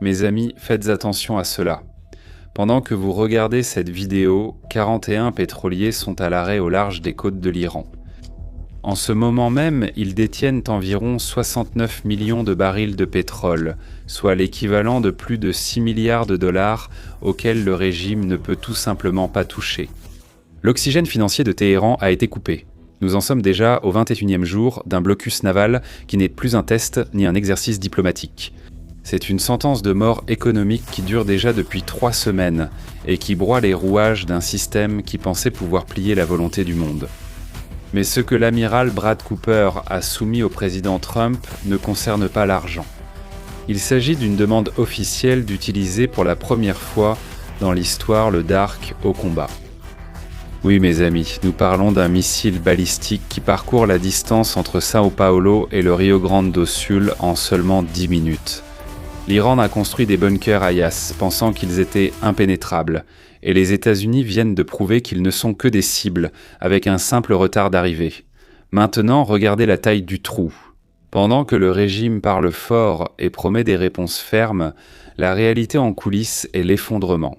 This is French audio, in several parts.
Mes amis, faites attention à cela. Pendant que vous regardez cette vidéo, 41 pétroliers sont à l'arrêt au large des côtes de l'Iran. En ce moment même, ils détiennent environ 69 millions de barils de pétrole, soit l'équivalent de plus de 6 milliards de dollars auxquels le régime ne peut tout simplement pas toucher. L'oxygène financier de Téhéran a été coupé. Nous en sommes déjà au 21e jour d'un blocus naval qui n'est plus un test ni un exercice diplomatique. C'est une sentence de mort économique qui dure déjà depuis 3 semaines et qui broie les rouages d'un système qui pensait pouvoir plier la volonté du monde. Mais ce que l'amiral Brad Cooper a soumis au président Trump ne concerne pas l'argent. Il s'agit d'une demande officielle d'utiliser pour la première fois dans l'histoire le Dark au combat. Oui mes amis, nous parlons d'un missile balistique qui parcourt la distance entre São Paulo et le Rio Grande do Sul en seulement 10 minutes. L'Iran a construit des bunkers Hayas, pensant qu'ils étaient impénétrables, et les États-Unis viennent de prouver qu'ils ne sont que des cibles, avec un simple retard d'arrivée. Maintenant, regardez la taille du trou. Pendant que le régime parle fort et promet des réponses fermes, la réalité en coulisses est l'effondrement.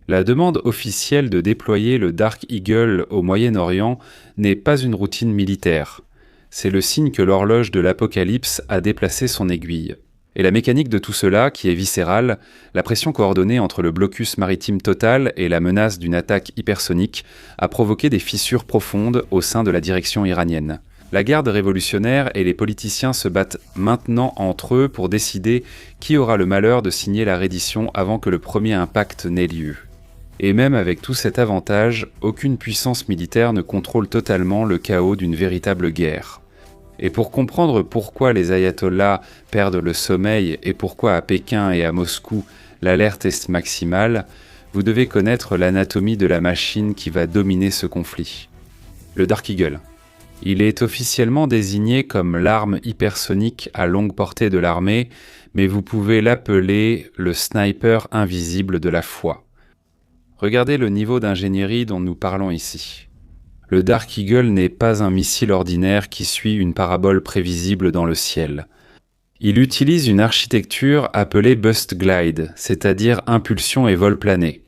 La demande officielle de déployer le Dark Eagle au Moyen-Orient n'est pas une routine militaire. C'est le signe que l'horloge de l'apocalypse a déplacé son aiguille. Et la mécanique de tout cela, qui est viscérale, la pression coordonnée entre le blocus maritime total et la menace d'une attaque hypersonique, a provoqué des fissures profondes au sein de la direction iranienne. La garde révolutionnaire et les politiciens se battent maintenant entre eux pour décider qui aura le malheur de signer la reddition avant que le premier impact n'ait lieu. Et même avec tout cet avantage, aucune puissance militaire ne contrôle totalement le chaos d'une véritable guerre. Et pour comprendre pourquoi les ayatollahs perdent le sommeil et pourquoi à Pékin et à Moscou l'alerte est maximale, vous devez connaître l'anatomie de la machine qui va dominer ce conflit. Le Dark Eagle. Il est officiellement désigné comme l'arme hypersonique à longue portée de l'armée, mais vous pouvez l'appeler le sniper invisible de la foi. Regardez le niveau d'ingénierie dont nous parlons ici. Le Dark Eagle n'est pas un missile ordinaire qui suit une parabole prévisible dans le ciel. Il utilise une architecture appelée Boost Glide, c'est-à-dire impulsion et vol plané.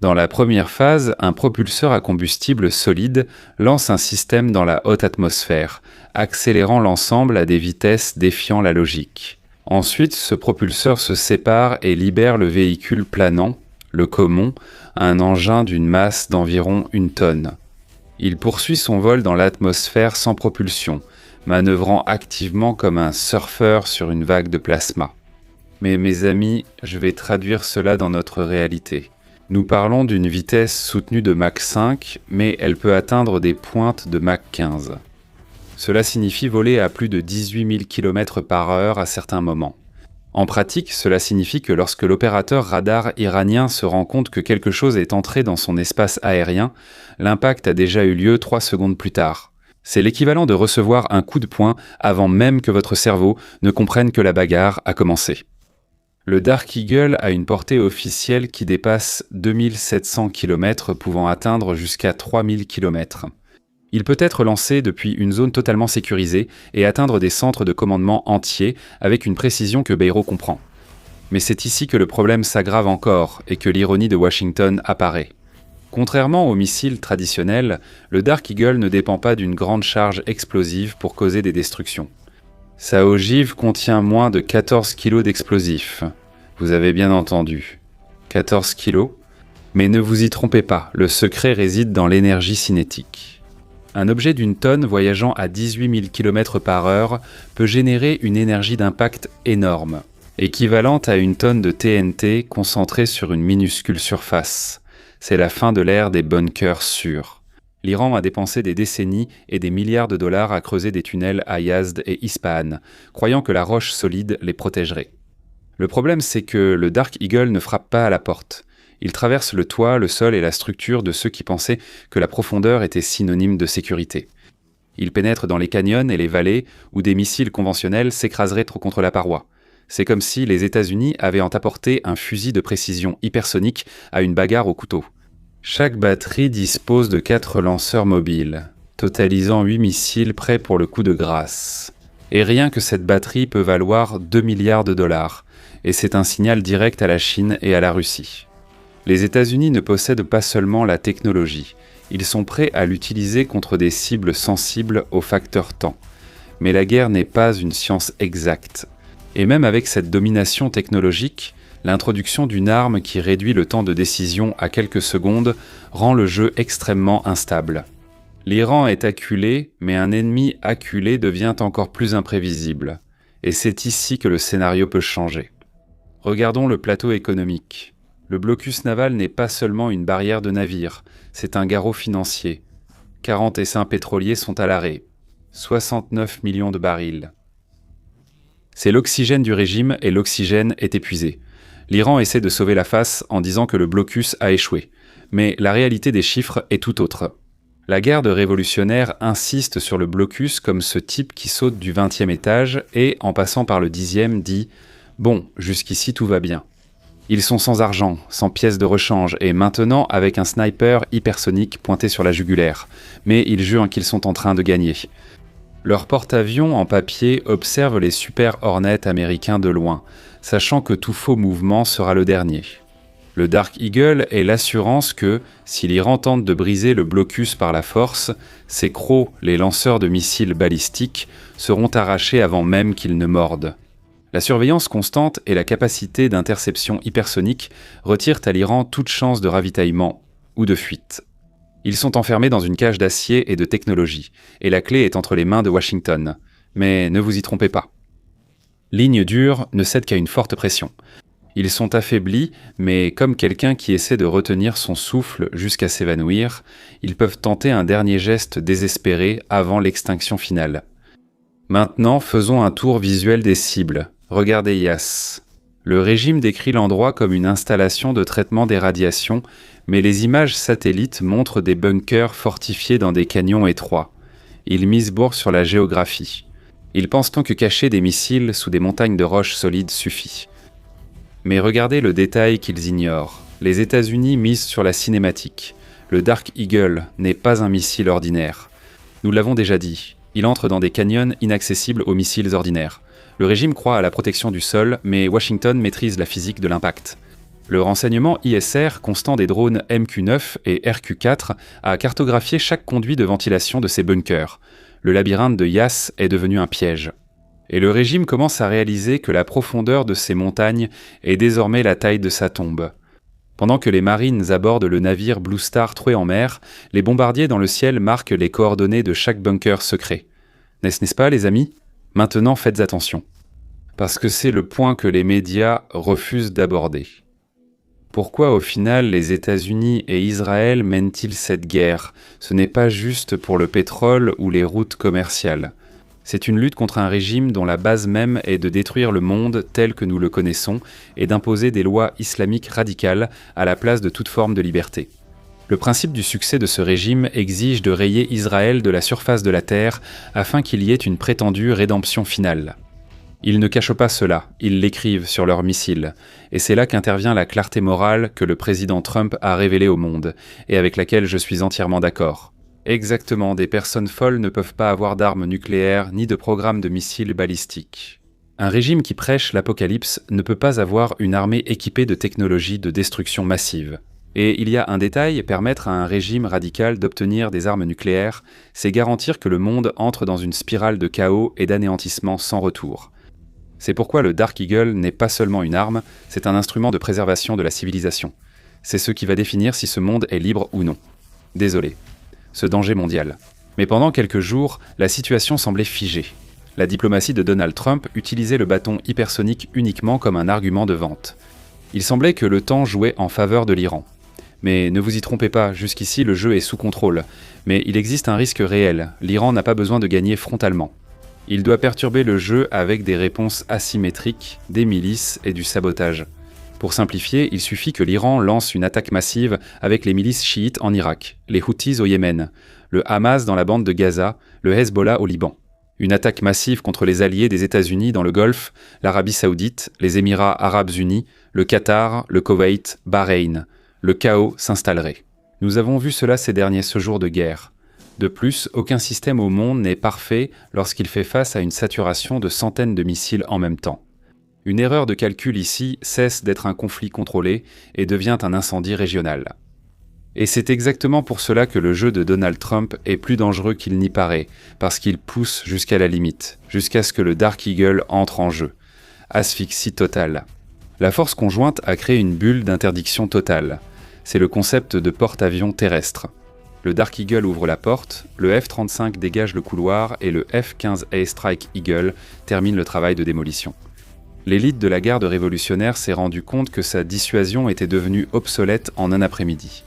Dans la première phase, un propulseur à combustible solide lance un système dans la haute atmosphère, accélérant l'ensemble à des vitesses défiant la logique. Ensuite, ce propulseur se sépare et libère le véhicule planant, le Common, un engin d'une masse d'environ 1 tonne. Il poursuit son vol dans l'atmosphère sans propulsion, manœuvrant activement comme un surfeur sur une vague de plasma. Mais mes amis, je vais traduire cela dans notre réalité. Nous parlons d'une vitesse soutenue de Mach 5, mais elle peut atteindre des pointes de Mach 15. Cela signifie voler à plus de 18 000 km/h à certains moments. En pratique, cela signifie que lorsque l'opérateur radar iranien se rend compte que quelque chose est entré dans son espace aérien, l'impact a déjà eu lieu 3 secondes plus tard. C'est l'équivalent de recevoir un coup de poing avant même que votre cerveau ne comprenne que la bagarre a commencé. Le Dark Eagle a une portée officielle qui dépasse 2700 km, pouvant atteindre jusqu'à 3000 km. Il peut être lancé depuis une zone totalement sécurisée et atteindre des centres de commandement entiers avec une précision que Beiro comprend. Mais c'est ici que le problème s'aggrave encore et que l'ironie de Washington apparaît. Contrairement aux missiles traditionnels, le Dark Eagle ne dépend pas d'une grande charge explosive pour causer des destructions. Sa ogive contient moins de 14 kg d'explosifs. Vous avez bien entendu. 14 kg. Mais ne vous y trompez pas, le secret réside dans l'énergie cinétique. Un objet d'une tonne voyageant à 18 000 km/h peut générer une énergie d'impact énorme, équivalente à une tonne de TNT concentrée sur une minuscule surface. C'est la fin de l'ère des bunkers sûrs. L'Iran a dépensé des décennies et des milliards de dollars à creuser des tunnels à Yazd et Ispahan, croyant que la roche solide les protégerait. Le problème, c'est que le Dark Eagle ne frappe pas à la porte. Il traverse le toit, le sol et la structure de ceux qui pensaient que la profondeur était synonyme de sécurité. Il pénètre dans les canyons et les vallées où des missiles conventionnels s'écraseraient trop contre la paroi. C'est comme si les États-Unis avaient apporté un fusil de précision hypersonique à une bagarre au couteau. Chaque batterie dispose de 4 lanceurs mobiles, totalisant 8 missiles prêts pour le coup de grâce. Et rien que cette batterie peut valoir 2 milliards de dollars, et c'est un signal direct à la Chine et à la Russie. Les États-Unis ne possèdent pas seulement la technologie, ils sont prêts à l'utiliser contre des cibles sensibles au facteur temps. Mais la guerre n'est pas une science exacte. Et même avec cette domination technologique, l'introduction d'une arme qui réduit le temps de décision à quelques secondes rend le jeu extrêmement instable. L'Iran est acculé, mais un ennemi acculé devient encore plus imprévisible. Et c'est ici que le scénario peut changer. Regardons le plateau économique. Le blocus naval n'est pas seulement une barrière de navires, c'est un garrot financier. 40 essaims pétroliers sont à l'arrêt. 69 millions de barils. C'est l'oxygène du régime et l'oxygène est épuisé. L'Iran essaie de sauver la face en disant que le blocus a échoué. Mais la réalité des chiffres est tout autre. La garde révolutionnaire insiste sur le blocus comme ce type qui saute du 20e étage et, en passant par le 10e, dit « Bon, jusqu'ici tout va bien ». Ils sont sans argent, sans pièces de rechange et maintenant avec un sniper hypersonique pointé sur la jugulaire. Mais ils jurent qu'ils sont en train de gagner. Leur porte-avions en papier observe les Super Hornets américains de loin, sachant que tout faux mouvement sera le dernier. Le Dark Eagle est l'assurance que, si l'Iran tente de briser le blocus par la force, ces crocs, les lanceurs de missiles balistiques, seront arrachés avant même qu'ils ne mordent. La surveillance constante et la capacité d'interception hypersonique retirent à l'Iran toute chance de ravitaillement ou de fuite. Ils sont enfermés dans une cage d'acier et de technologie, et la clé est entre les mains de Washington. Mais ne vous y trompez pas. Ligne dure ne cède qu'à une forte pression. Ils sont affaiblis, mais comme quelqu'un qui essaie de retenir son souffle jusqu'à s'évanouir, ils peuvent tenter un dernier geste désespéré avant l'extinction finale. Maintenant, faisons un tour visuel des cibles. Regardez Yass. Le régime décrit l'endroit comme une installation de traitement des radiations, mais les images satellites montrent des bunkers fortifiés dans des canyons étroits. Ils misent-bourg sur la géographie. Ils pensent donc que cacher des missiles sous des montagnes de roches solides suffit. Mais regardez le détail qu'ils ignorent. Les États-Unis misent sur la cinématique. Le Dark Eagle n'est pas un missile ordinaire. Nous l'avons déjà dit, il entre dans des canyons inaccessibles aux missiles ordinaires. Le régime croit à la protection du sol, mais Washington maîtrise la physique de l'impact. Le renseignement ISR, constant des drones MQ-9 et RQ-4, a cartographié chaque conduit de ventilation de ces bunkers. Le labyrinthe de Yass est devenu un piège. Et le régime commence à réaliser que la profondeur de ces montagnes est désormais la taille de sa tombe. Pendant que les marines abordent le navire Blue Star troué en mer, les bombardiers dans le ciel marquent les coordonnées de chaque bunker secret. N'est-ce pas, les amis ? Maintenant, faites attention. Parce que c'est le point que les médias refusent d'aborder. Pourquoi au final les États-Unis et Israël mènent-ils cette guerre ? Ce n'est pas juste pour le pétrole ou les routes commerciales. C'est une lutte contre un régime dont la base même est de détruire le monde tel que nous le connaissons et d'imposer des lois islamiques radicales à la place de toute forme de liberté. Le principe du succès de ce régime exige de rayer Israël de la surface de la Terre afin qu'il y ait une prétendue rédemption finale. Ils ne cachent pas cela, ils l'écrivent sur leurs missiles, et c'est là qu'intervient la clarté morale que le président Trump a révélée au monde, et avec laquelle je suis entièrement d'accord. Exactement, des personnes folles ne peuvent pas avoir d'armes nucléaires ni de programme de missiles balistiques. Un régime qui prêche l'apocalypse ne peut pas avoir une armée équipée de technologies de destruction massive. Et il y a un détail, permettre à un régime radical d'obtenir des armes nucléaires, c'est garantir que le monde entre dans une spirale de chaos et d'anéantissement sans retour. C'est pourquoi le Dark Eagle n'est pas seulement une arme, c'est un instrument de préservation de la civilisation. C'est ce qui va définir si ce monde est libre ou non. Désolé. Ce danger mondial. Mais pendant quelques jours, la situation semblait figée. La diplomatie de Donald Trump utilisait le bâton hypersonique uniquement comme un argument de vente. Il semblait que le temps jouait en faveur de l'Iran. Mais ne vous y trompez pas, jusqu'ici le jeu est sous contrôle. Mais il existe un risque réel, l'Iran n'a pas besoin de gagner frontalement. Il doit perturber le jeu avec des réponses asymétriques, des milices et du sabotage. Pour simplifier, il suffit que l'Iran lance une attaque massive avec les milices chiites en Irak, les Houthis au Yémen, le Hamas dans la bande de Gaza, le Hezbollah au Liban. Une attaque massive contre les alliés des États-Unis dans le Golfe, l'Arabie Saoudite, les Émirats Arabes Unis, le Qatar, le Koweït, Bahreïn. Le chaos s'installerait. Nous avons vu cela ces derniers jours de guerre. De plus, aucun système au monde n'est parfait lorsqu'il fait face à une saturation de centaines de missiles en même temps. Une erreur de calcul ici cesse d'être un conflit contrôlé et devient un incendie régional. Et c'est exactement pour cela que le jeu de Donald Trump est plus dangereux qu'il n'y paraît, parce qu'il pousse jusqu'à la limite, jusqu'à ce que le Dark Eagle entre en jeu. Asphyxie totale. La force conjointe a créé une bulle d'interdiction totale. C'est le concept de porte-avions terrestre. Le Dark Eagle ouvre la porte, le F-35 dégage le couloir et le F-15A Strike Eagle termine le travail de démolition. L'élite de la garde révolutionnaire s'est rendu compte que sa dissuasion était devenue obsolète en un après-midi.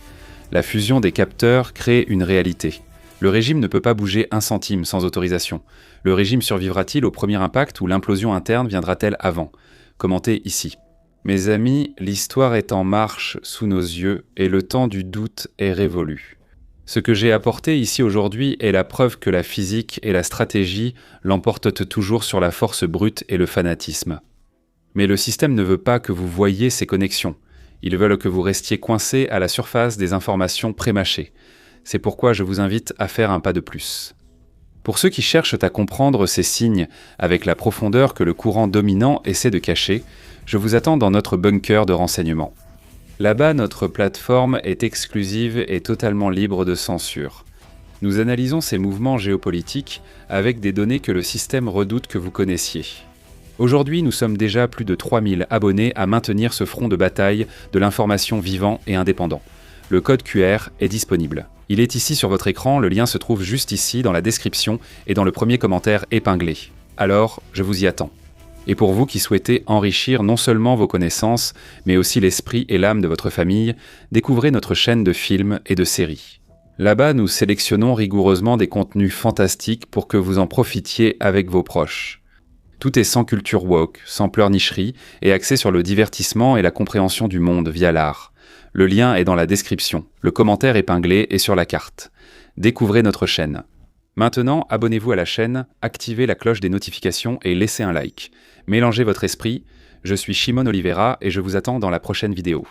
La fusion des capteurs crée une réalité. Le régime ne peut pas bouger un centime sans autorisation. Le régime survivra-t-il au premier impact ou l'implosion interne viendra-t-elle avant ? Commentez ici. Mes amis, l'histoire est en marche sous nos yeux et le temps du doute est révolu. Ce que j'ai apporté ici aujourd'hui est la preuve que la physique et la stratégie l'emportent toujours sur la force brute et le fanatisme. Mais le système ne veut pas que vous voyiez ces connexions. Ils veulent que vous restiez coincés à la surface des informations prémâchées. C'est pourquoi je vous invite à faire un pas de plus. Pour ceux qui cherchent à comprendre ces signes avec la profondeur que le courant dominant essaie de cacher, je vous attends dans notre bunker de renseignements. Là-bas, notre plateforme est exclusive et totalement libre de censure. Nous analysons ces mouvements géopolitiques avec des données que le système redoute que vous connaissiez. Aujourd'hui, nous sommes déjà plus de 3000 abonnés à maintenir ce front de bataille de l'information vivant et indépendant. Le code QR est disponible. Il est ici sur votre écran, le lien se trouve juste ici dans la description et dans le premier commentaire épinglé. Alors, je vous y attends. Et pour vous qui souhaitez enrichir non seulement vos connaissances, mais aussi l'esprit et l'âme de votre famille, découvrez notre chaîne de films et de séries. Là-bas, nous sélectionnons rigoureusement des contenus fantastiques pour que vous en profitiez avec vos proches. Tout est sans culture woke, sans pleurnicherie et axé sur le divertissement et la compréhension du monde via l'art. Le lien est dans la description, le commentaire épinglé est sur la carte. Découvrez notre chaîne. Maintenant, abonnez-vous à la chaîne, activez la cloche des notifications et laissez un like. Mélangez votre esprit. Je suis Shimon Oliveira et je vous attends dans la prochaine vidéo.